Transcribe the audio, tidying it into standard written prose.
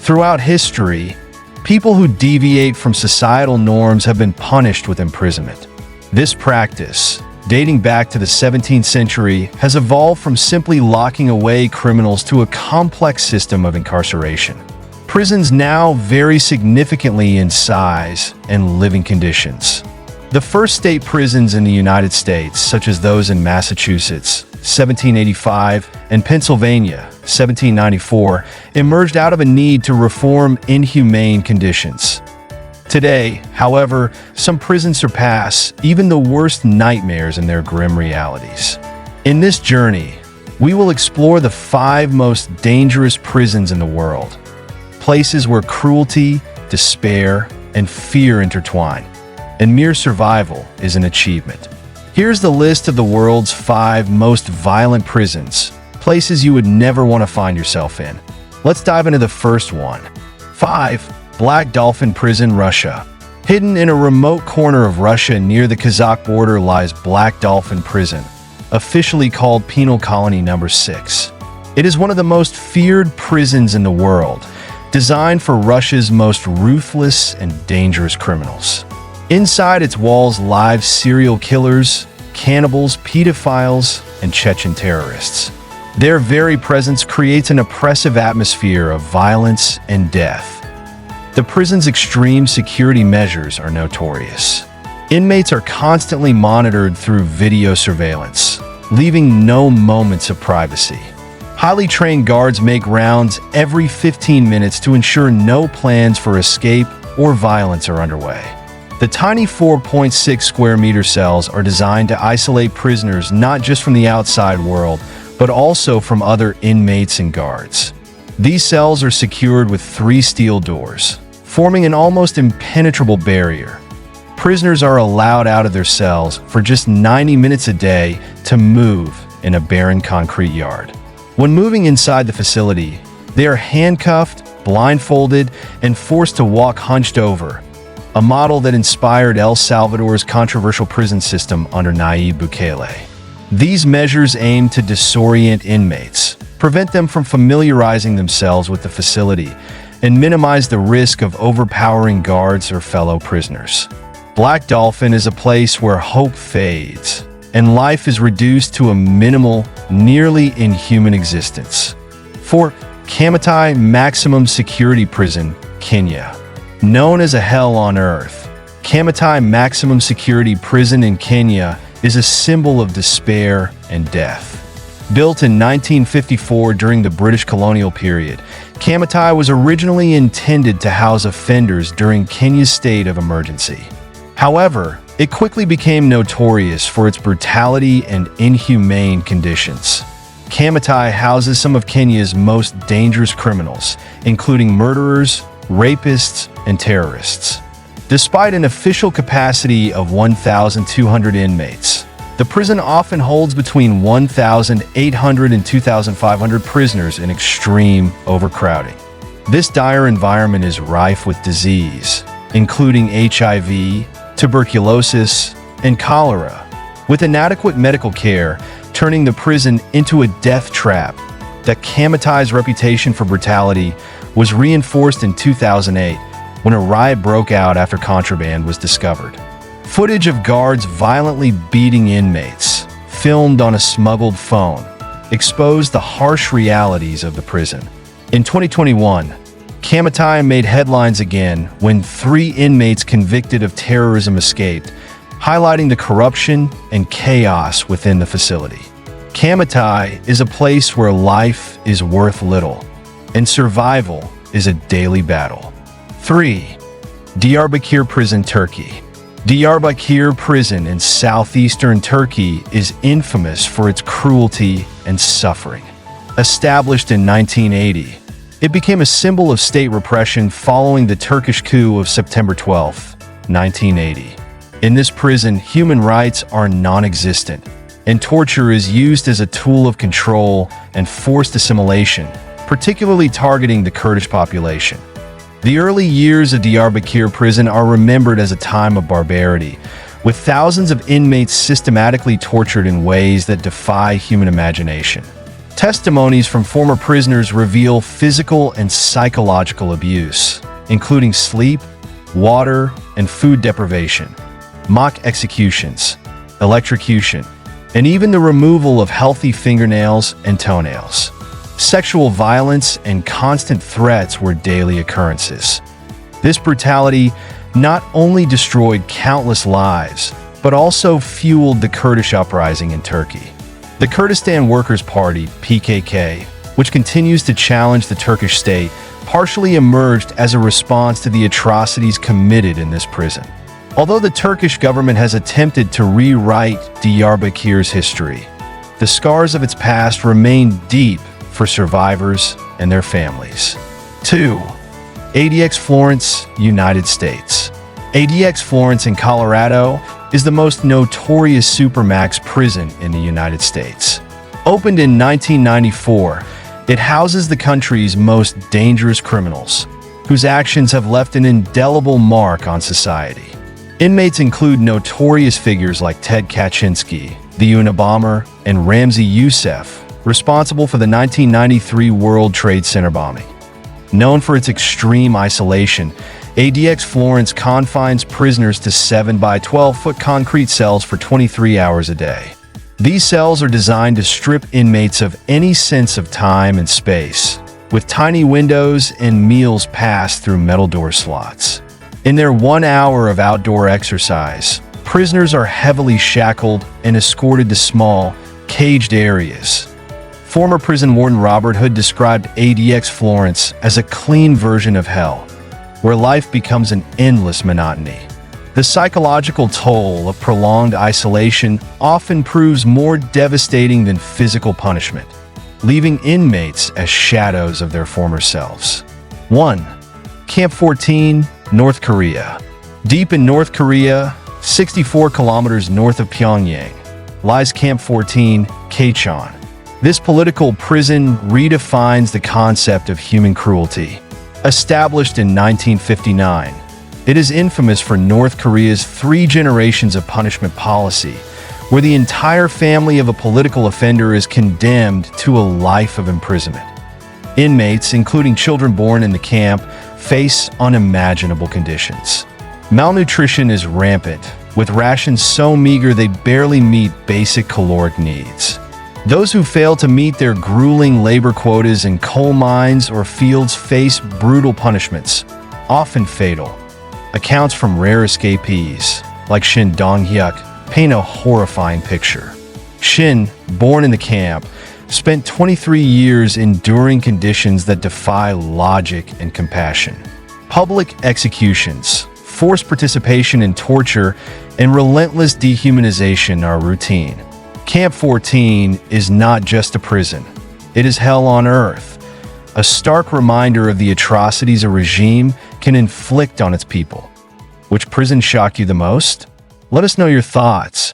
Throughout history, people who deviate from societal norms have been punished with imprisonment. This practice, dating back to the 17th century, has evolved from simply locking away criminals to a complex system of incarceration. Prisons now vary significantly in size and living conditions. The first state prisons in the United States, such as those in Massachusetts, 1785, and Pennsylvania, 1794, emerged out of a need to reform inhumane conditions. Today, however, some prisons surpass even the worst nightmares in their grim realities. In this journey, we will explore the 5 most dangerous prisons in the world, places where cruelty, despair, and fear intertwine, and mere survival is an achievement. Here's the list of the world's 5 most violent prisons, places you would never want to find yourself in. Let's dive into the first one. 5. Black Dolphin Prison, Russia. Hidden in a remote corner of Russia near the Kazakh border lies Black Dolphin Prison, officially called Penal Colony No. 6. It is one of the most feared prisons in the world, designed for Russia's most ruthless and dangerous criminals. Inside its walls live serial killers, cannibals, pedophiles, and Chechen terrorists. Their very presence creates an oppressive atmosphere of violence and death. The prison's extreme security measures are notorious. Inmates are constantly monitored through video surveillance, leaving no moments of privacy. Highly trained guards make rounds every 15 minutes to ensure no plans for escape or violence are underway. The tiny 4.6 square meter cells are designed to isolate prisoners not just from the outside world, but also from other inmates and guards. These cells are secured with 3 steel doors, forming an almost impenetrable barrier. Prisoners are allowed out of their cells for just 90 minutes a day to move in a barren concrete yard. When moving inside the facility, they are handcuffed, blindfolded, and forced to walk hunched over, a model that inspired El Salvador's controversial prison system under Nayib Bukele. These measures aim to disorient inmates, prevent them from familiarizing themselves with the facility, and minimize the risk of overpowering guards or fellow prisoners. Black Dolphin is a place where hope fades, and life is reduced to a minimal, nearly inhuman existence. 4. Kamatai Maximum Security Prison, Kenya. Known as a hell on earth, Kamatai Maximum Security Prison in Kenya is a symbol of despair and death. Built in 1954 during the British colonial period, Kamatai was originally intended to house offenders during Kenya's state of emergency. However, it quickly became notorious for its brutality and inhumane conditions. Kamatai houses some of Kenya's most dangerous criminals, including murderers, rapists, and terrorists. Despite an official capacity of 1,200 inmates, the prison often holds between 1,800 and 2,500 prisoners in extreme overcrowding. This dire environment is rife with disease, including HIV, tuberculosis, and cholera, with inadequate medical care turning the prison into a death trap. That Kamatai's reputation for brutality was reinforced in 2008 when a riot broke out after contraband was discovered. Footage of guards violently beating inmates, filmed on a smuggled phone, exposed the harsh realities of the prison. In 2021, Kamatai made headlines again when 3 inmates convicted of terrorism escaped, highlighting the corruption and chaos within the facility. Kamatai is a place where life is worth little, and survival is a daily battle. 3. Diyarbakir Prison, Turkey. Diyarbakir Prison in southeastern Turkey is infamous for its cruelty and suffering. Established in 1980, it became a symbol of state repression following the Turkish coup of September 12, 1980. In this prison, human rights are non-existent, and torture is used as a tool of control and forced assimilation, particularly targeting the Kurdish population. The early years of Diyarbakir Prison are remembered as a time of barbarity, with thousands of inmates systematically tortured in ways that defy human imagination. Testimonies from former prisoners reveal physical and psychological abuse, including sleep, water, and food deprivation, mock executions, electrocution, and even the removal of healthy fingernails and toenails. Sexual violence and constant threats were daily occurrences. This brutality not only destroyed countless lives, but also fueled the Kurdish uprising in Turkey. The Kurdistan Workers' Party, PKK, which continues to challenge the Turkish state, partially emerged as a response to the atrocities committed in this prison. Although the Turkish government has attempted to rewrite Diyarbakir's history, the scars of its past remain deep for survivors and their families. 2. ADX Florence, United States. ADX Florence in Colorado is the most notorious supermax prison in the United States. Opened in 1994, it houses the country's most dangerous criminals, whose actions have left an indelible mark on society. Inmates include notorious figures like Ted Kaczynski, the Unabomber, and Ramzi Youssef, responsible for the 1993 World Trade Center bombing. Known for its extreme isolation, ADX Florence confines prisoners to 7 by 12-foot concrete cells for 23 hours a day. These cells are designed to strip inmates of any sense of time and space, with tiny windows and meals passed through metal door slots. In their 1 hour of outdoor exercise, prisoners are heavily shackled and escorted to small, caged areas. Former prison warden Robert Hood described ADX Florence as a clean version of hell, where life becomes an endless monotony. The psychological toll of prolonged isolation often proves more devastating than physical punishment, leaving inmates as shadows of their former selves. 1. Camp 14, North Korea. Deep in North Korea, 64 kilometers north of Pyongyang, lies Camp 14, Kachon. This political prison redefines the concept of human cruelty. Established in 1959, it is infamous for North Korea's 3 generations of punishment policy, where the entire family of a political offender is condemned to a life of imprisonment. Inmates, including children born in the camp, face unimaginable conditions. Malnutrition is rampant, with rations so meager they barely meet basic caloric needs. Those who fail to meet their grueling labor quotas in coal mines or fields face brutal punishments, often fatal. Accounts from rare escapees, like Shin Dong-hyuk, paint a horrifying picture. Shin, born in the camp, spent 23 years enduring conditions that defy logic and compassion. Public executions, forced participation in torture, and relentless dehumanization are routine. Camp 14 is not just a prison. It is hell on earth, a stark reminder of the atrocities a regime can inflict on its people. Which prison shocked you the most? Let us know your thoughts.